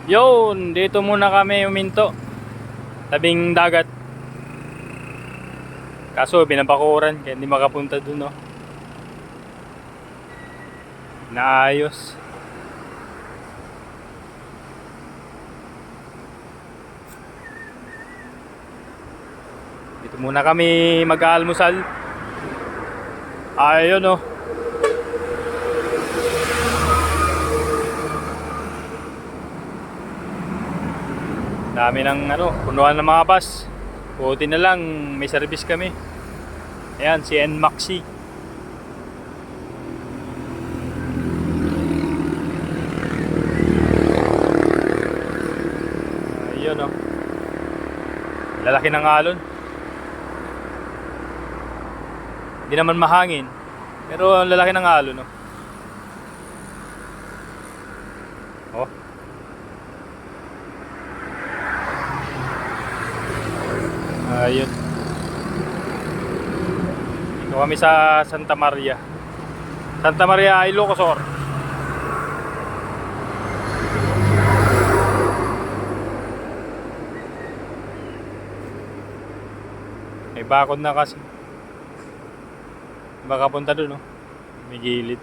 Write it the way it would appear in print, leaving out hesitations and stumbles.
Yun, dito muna kami uminto. Tabing dagat. Kaso binabakuran kaya hindi makapunta dun, no. Naayos. Dito muna kami mag-aalmusal. Ayun, no. Dami ng punuan ng mga bus. Buti na lang may service kami. Ayan, si NMAXI. Ayun, oh. Lalaki ng alon. Hindi naman mahangin. Pero ang lalaki ng alon, oh. Oh. Ayun. Dito kami sa Santa Maria. Santa Maria, Ilocosur. May bakod na kasi. Baka punta dun, no? May gilid.